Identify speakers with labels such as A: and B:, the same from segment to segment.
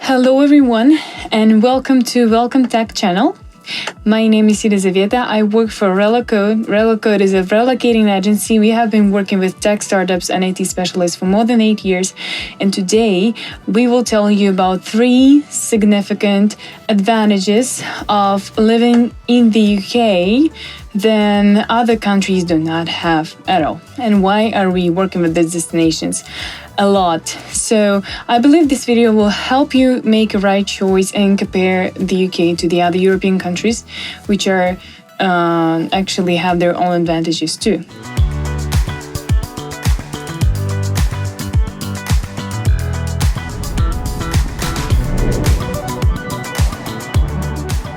A: Hello everyone and welcome to WelcomeTech channel. My name is Elizaveta. I work for Relocode. Relocode is a relocating agency. We have been working with tech startups and IT specialists for more than 8 years. And today we will tell you about 3 significant advantages of living in the UK than other countries do not have at all. And why are we working with these destinations a lot? So I believe this video will help you make a right choice and compare the UK to the other European countries, which are actually have their own advantages too.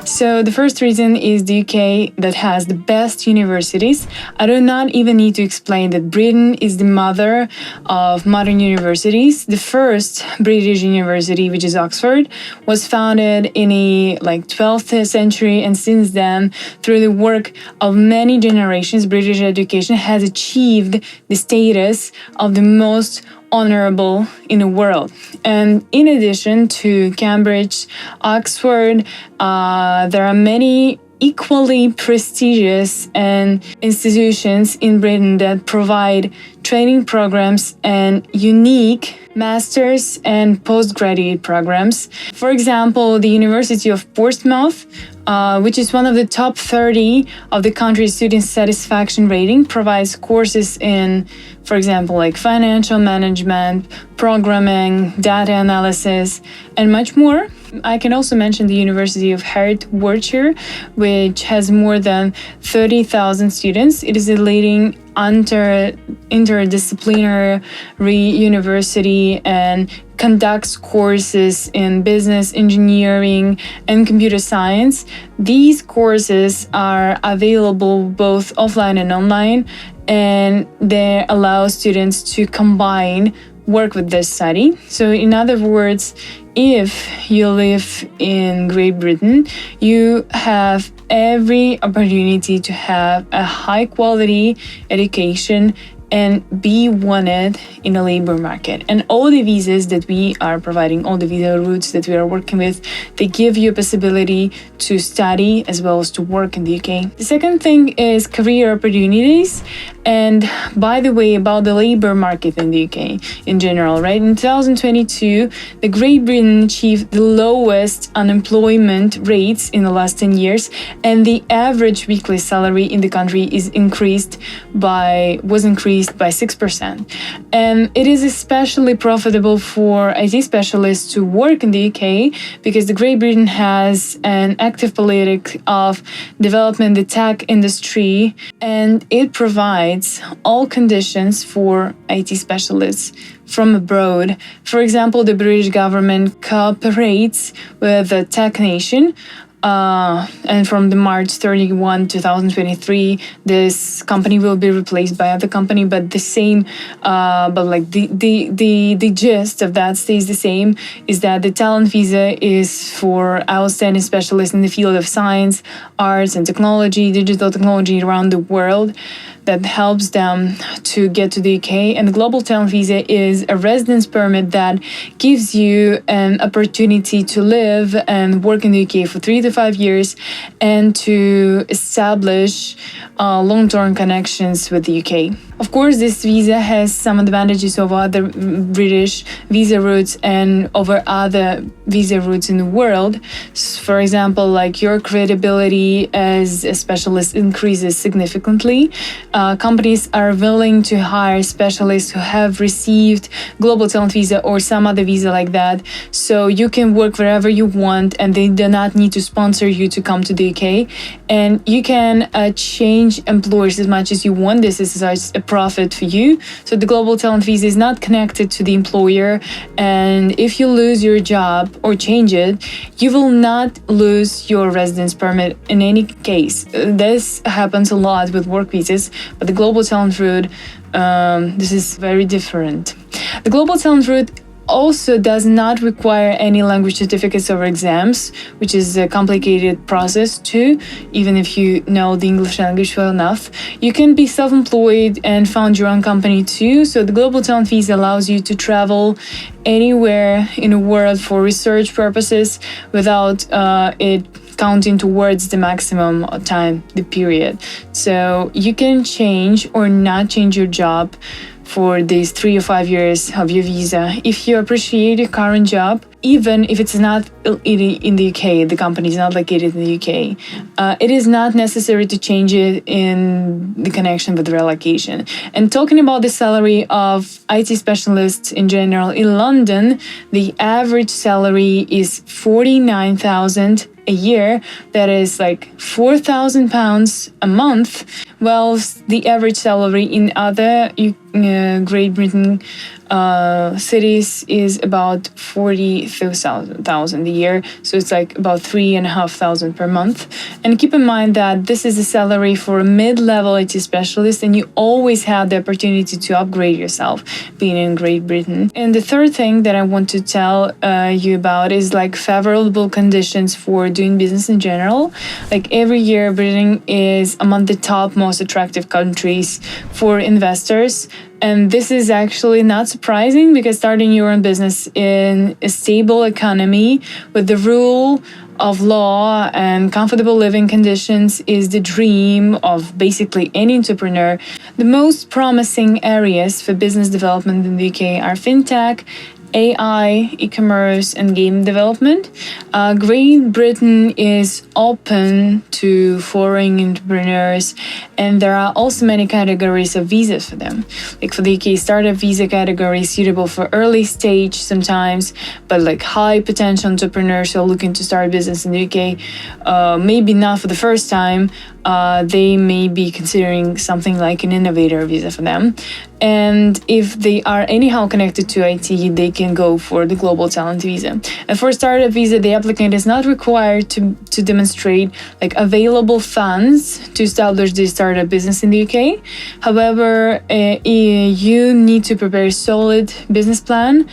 A: So the first reason is the UK that has the best universities. I do not even need to explain that Britain is the mother of modern universities. The first British university, which is Oxford, was founded in the 12th century, and since then, through the work of many generations, British education has achieved the status of the most honorable in the world. And in addition to Cambridge, Oxford, there are many equally prestigious and institutions in Britain that provide training programs and unique master's and postgraduate programs. For example, the University of Portsmouth, which is one of the top 30 of the country's student satisfaction rating, provides courses in, for example, financial management, programming, data analysis, and much more. I can also mention the University of Hertfordshire, which has more than 30,000 students. It is a leading interdisciplinary university and conducts courses in business, engineering, and computer science. These courses are available both offline and online, and they allow students to combine work with this study. So in other words, if you live in Great Britain, you have every opportunity to have a high quality education and be wanted in the labor market. And all the visas that we are providing, all the visa routes that we are working with, they give you a possibility to study as well as to work in the UK. The second thing is career opportunities. And by the way, about the labor market in the UK in general, right? In 2022, the Great Britain achieved the lowest unemployment rates in the last 10 years, and the average weekly salary in the country was increased by 6%. And it is especially profitable for IT specialists to work in the UK because the Great Britain has an active policy of development the tech industry, and it provides all conditions for IT specialists from abroad. For example, the British government cooperates with the Tech Nation, and from the March 31, 2023, this company will be replaced by other company, but the same, the gist of that stays the same, is that the talent visa is for outstanding specialists in the field of science, arts and technology, digital technology around the world, that helps them to get to the UK. And the Global Talent Visa is a residence permit that gives you an opportunity to live and work in the UK for 3 to 5 years and to establish long-term connections with the UK. Of course, this visa has some advantages over other British visa routes and over other visa routes in the world. For example, your credibility as a specialist increases significantly. Companies are willing to hire specialists who have received Global Talent Visa or some other visa like that, so you can work wherever you want and they do not need to sponsor you to come to the UK. And you can change employers as much as you want. This is a profit for you. So the Global Talent Visa is not connected to the employer, and if you lose your job or change it, you will not lose your residence permit in any case. This happens a lot with work visas, but the Global Talent route, this is very different. The Global Talent route also does not require any language certificates or exams, which is a complicated process too, even if you know the English language well enough. You can be self-employed and found your own company too. So the Global Talent Visa allows you to travel anywhere in the world for research purposes without it counting towards the maximum time, the period. So you can change or not change your job for these 3 or 5 years of your visa. If you appreciate your current job, even if it's not in the UK, the company is not located in the UK, it is not necessary to change it in the connection with relocation. And talking about the salary of IT specialists in general in London, the average salary is 49,000 a year. That is like £4,000 a month, while the average salary in other Great Britain cities is about 40,000 a year. So it's like about 3,500 per month. And keep in mind that this is a salary for a mid-level IT specialist, and you always have the opportunity to upgrade yourself being in Great Britain. And the third thing that I want to tell you about is like favorable conditions for doing business in general. Like every year, Britain is among the top most attractive countries for investors. And this is actually not surprising, because starting your own business in a stable economy with the rule of law and comfortable living conditions is the dream of basically any entrepreneur. The most promising areas for business development in the UK are fintech, AI, e-commerce, and game development. Great Britain is open to foreign entrepreneurs, and there are also many categories of visas for them. Like for the UK, startup visa category is suitable for early stage sometimes, but like high potential entrepreneurs who are looking to start a business in the UK, maybe not for the first time, they may be considering something like an innovator visa for them. And if they are anyhow connected to IT, they can go for the Global Talent Visa. And for startup visa, the applicant is not required to demonstrate like available funds to establish the startup business in the UK. However, you need to prepare a solid business plan,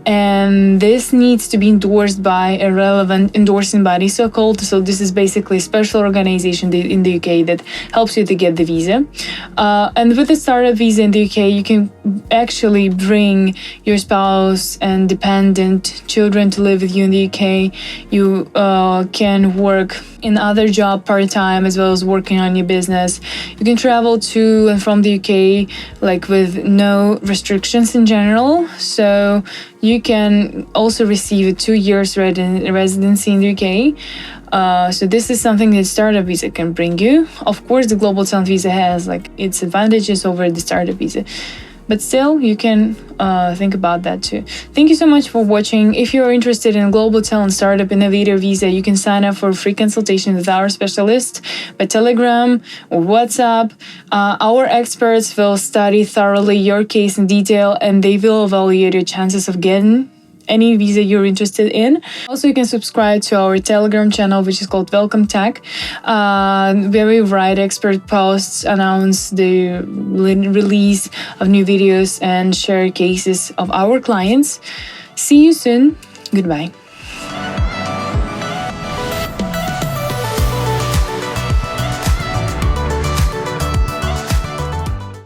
A: and this needs to be endorsed by a relevant endorsing body, so-called. So this is basically a special organization in the UK that helps you to get the visa. And with the startup visa in the UK, you can actually bring your spouse and dependent children to live with you in the UK. You can work in other job part-time as well as working on your business. You can travel to and from the UK like with no restrictions in general. So you can also receive a 2 years residency in the UK. So this is something that startup visa can bring you. Of course, the Global Talent Visa has like its advantages over the startup visa, but still you can think about that too. Thank you so much for watching. If you're interested in Global Talent Startup Innovator Visa, you can sign up for a free consultation with our specialist by Telegram or WhatsApp. Our experts will study thoroughly your case in detail, and they will evaluate your chances of getting any visa you're interested in. Also, you can subscribe to our Telegram channel, which is called WelcomeTech, where we write expert posts, announce the release of new videos, and share cases of our clients. See you soon. Goodbye.